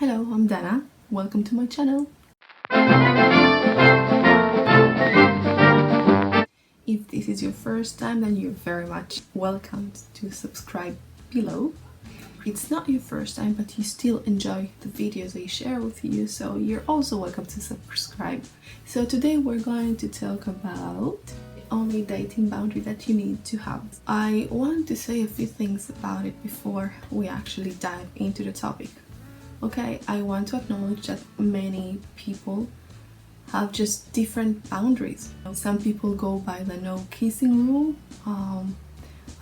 Hello, I'm Dana. Welcome to my channel. If this is your first time, then you're very much welcome to subscribe below. If it's not your first time, but you still enjoy the videos I share with you, so you're also welcome to subscribe. So today we're going to talk about the only dating boundary that you need to have. I want to say a few things about it before we actually dive into the topic. Okay, I want to acknowledge that many people have just different boundaries. Some people go by the no kissing rule. I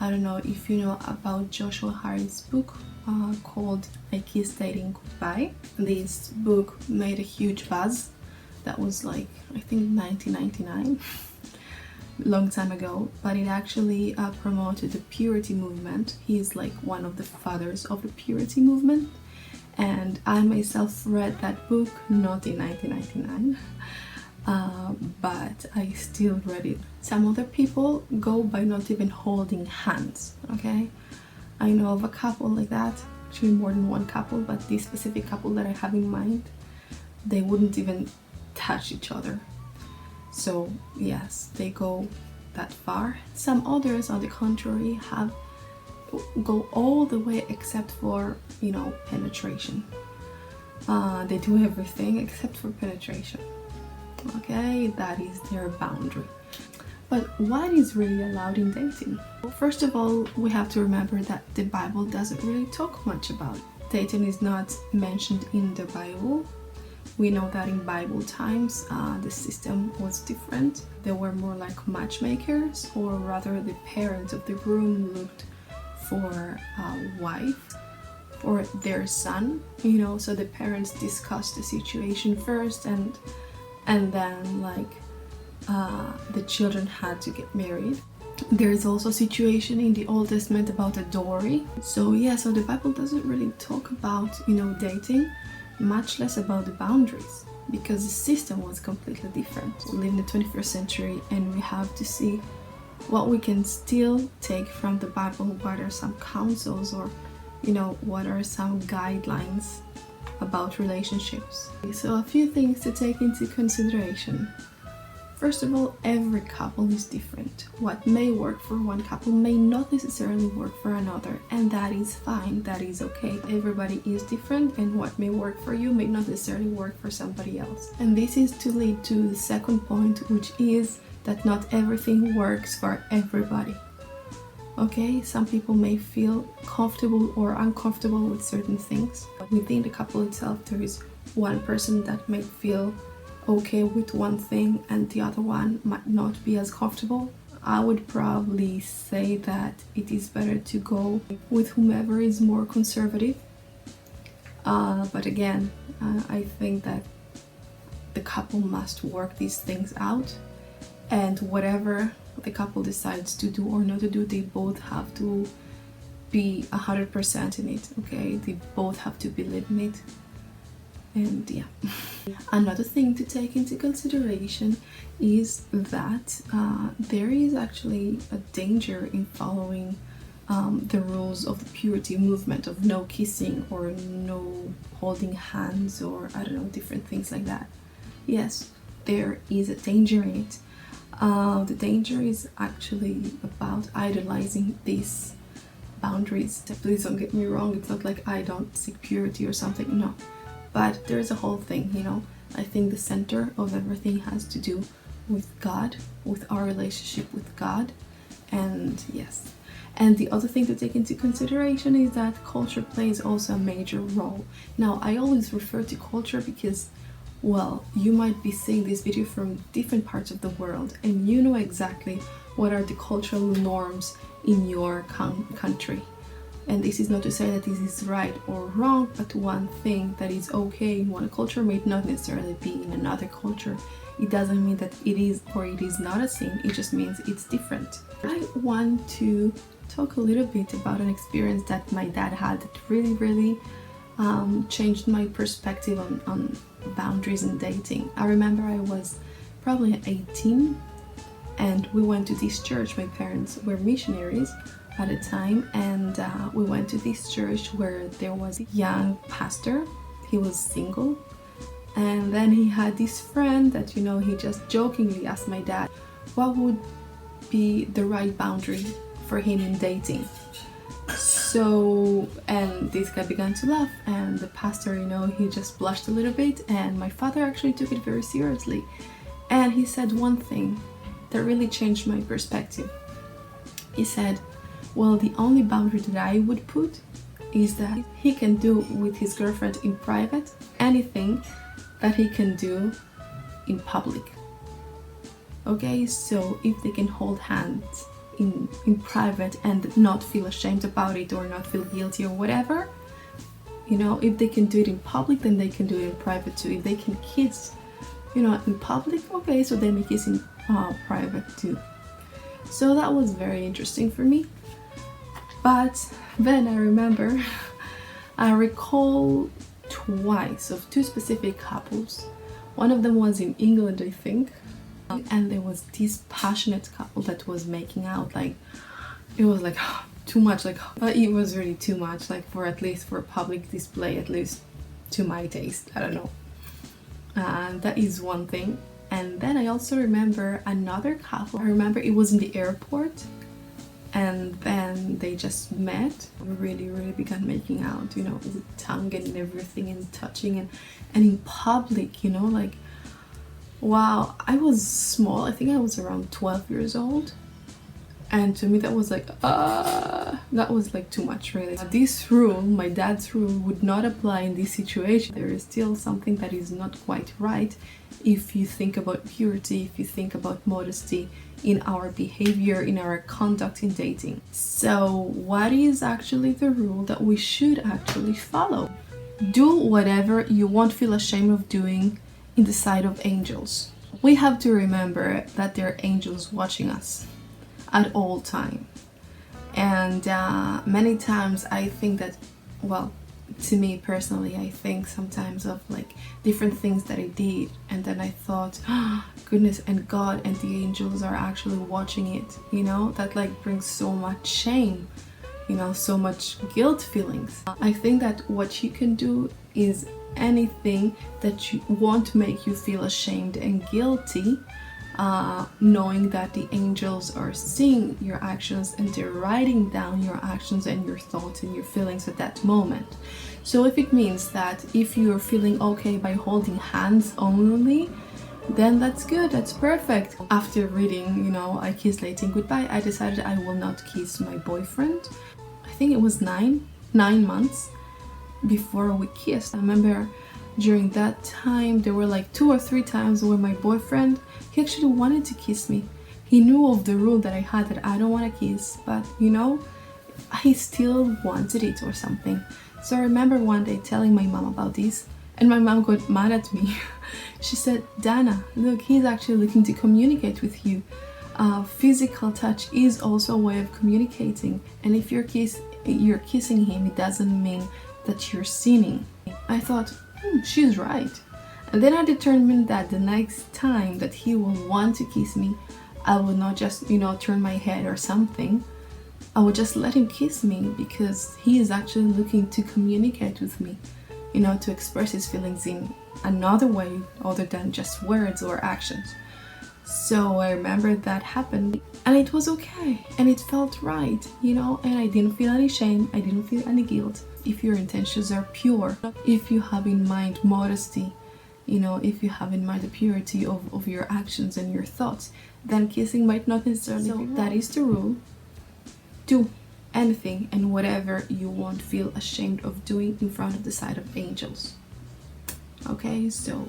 don't know if you know about Joshua Harris' book called I Kiss Dating Goodbye. This book made a huge buzz. That was like, I think 1999, long time ago, but it actually promoted the purity movement. He is like one of the fathers of the purity movement. And I myself read that book not in 1999, but I still read it. Some other people go by not even holding hands, okay? I know of a couple like that, actually more than one couple, but this specific couple that I have in mind, they wouldn't even touch each other. So yes, they go that far. Some others, on the contrary, go all the way except for, penetration. They do everything except for penetration. Okay, that is their boundary. But what is really allowed in dating? First of all, we have to remember that the Bible doesn't really talk much about it. Dating is not mentioned in the Bible. We know that in Bible times, the system was different. They were more like matchmakers, or rather the parents of the groom looked for a wife for their son, so the parents discussed the situation first, and then the children had to get married. There is also a situation in the Old Testament about a dowry. So the Bible doesn't really talk about dating, much less about the boundaries, because the system was completely different. We live in the 21st century, and we have to see what we can still take from the Bible. What are some counsels, or what are some guidelines about relationships? So a few things to take into consideration. First of all, every couple is different. What may work for one couple may not necessarily work for another, and that is fine, that is okay. Everybody is different, and what may work for you may not necessarily work for somebody else. And this is to lead to the second point, which is that not everything works for everybody. Okay, some people may feel comfortable or uncomfortable with certain things. Within the couple itself, there is one person that may feel okay with one thing and the other one might not be as comfortable. I would probably say that it is better to go with whomever is more conservative. But again, I think that the couple must work these things out. And whatever the couple decides to do or not to do, they both have to be 100% in it, okay? They both have to believe in it. And yeah. Another thing to take into consideration is that there is actually a danger in following the rules of the purity movement of no kissing or no holding hands, or I don't know, different things like that. Yes, there is a danger in it. The danger is actually about idolizing these boundaries. Please don't get me wrong, it's not like I don't seek purity or something, no. But there's a whole thing, I think the center of everything has to do with God, with our relationship with God, and yes. And the other thing to take into consideration is that culture plays also a major role. Now, I always refer to culture because, well, you might be seeing this video from different parts of the world, and you know exactly what are the cultural norms in your country. And this is not to say that this is right or wrong, but one thing that is okay in one culture may not necessarily be in another culture. It doesn't mean that it is or it is not a sin, it just means it's different. I want to talk a little bit about an experience that my dad had that really changed my perspective on boundaries in dating. I remember I was probably 18, and we went to this church. My parents were missionaries at a time, and we went to this church where there was a young pastor he was single. And then he had this friend that, he just jokingly asked my dad what would be the right boundary for him in dating. So, and this guy began to laugh, and the pastor, he just blushed a little bit, and my father actually took it very seriously. And he said one thing that really changed my perspective. He said, well, the only boundary that I would put is that he can do with his girlfriend in private anything that he can do in public. Okay, so if they can hold hands in private and not feel ashamed about it or not feel guilty or whatever, if they can do it in public, then they can do it in private too. If they can kiss, in public, okay, so they may kiss in private too. So that was very interesting for me. But then I recall twice of two specific couples. One of them was in England, I think, and there was this passionate couple that was making out. Like, it was like too much, but it was really too much, at least for public display, at least to my taste, I don't know. That is one thing. And then I also remember another couple. I remember it was in the airport, and then they just met, really began making out, with tongue and everything, and touching, and in public, wow. I was small, I think I was around 12 years old, and to me that was that was too much, really. This rule, my dad's rule, would not apply in this situation. There is still something that is not quite right if you think about purity, if you think about modesty in our behavior, in our conduct in dating. So what is actually the rule that we should actually follow? Do whatever you won't feel ashamed of doing in the sight of angels. We have to remember that there are angels watching us at all time. And many times I think that, well, to me personally, I think sometimes of different things that I did, and then I thought, oh, goodness, and God and the angels are actually watching it, that brings so much shame, so much guilt feelings. I think that what you can do is anything that won't make you feel ashamed and guilty, knowing that the angels are seeing your actions and they're writing down your actions and your thoughts and your feelings at that moment. So if it means that if you're feeling okay by holding hands only, then that's good, that's perfect. After reading, I Kissed Dating Goodbye, I decided I will not kiss my boyfriend. I think it was 9 months before we kissed. I remember during that time there were 2 or 3 times where my boyfriend, he actually wanted to kiss me. He knew of the rule that I had, that I don't want to kiss, but he still wanted it or something. So I remember one day telling my mom about this, and my mom got mad at me. She said, Dana, look, he's actually looking to communicate with you. Physical touch is also a way of communicating, and if you're kissing him, it doesn't mean that you're sinning. I thought, she's right. And then I determined that the next time that he will want to kiss me, I will not just, turn my head or something. I would just let him kiss me, because he is actually looking to communicate with me, to express his feelings in another way other than just words or actions. So I remember that happened, and it was okay, and it felt right, and I didn't feel any shame, I didn't feel any guilt. If your intentions are pure, if you have in mind modesty, if you have in mind the purity of your actions and your thoughts, then kissing might not necessarily be wrong. That is the rule. Do anything and whatever you won't feel ashamed of doing in front of the sight of angels. Okay, so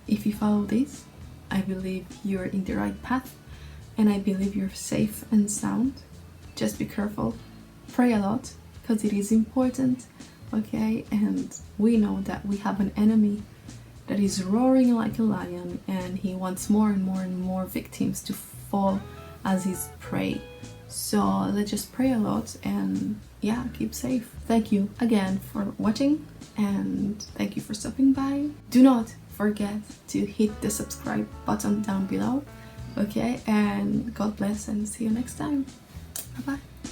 if you follow this, I believe you're in the right path, and I believe you're safe and sound. Just be careful, pray a lot, because it is important, okay? And we know that we have an enemy that is roaring like a lion, and he wants more and more and more victims to fall as his prey. So let's just pray a lot, and yeah, keep safe. Thank you again for watching, and thank you for stopping by. Do not forget to hit the subscribe button down below, okay? And God bless, and see you next time. Bye bye.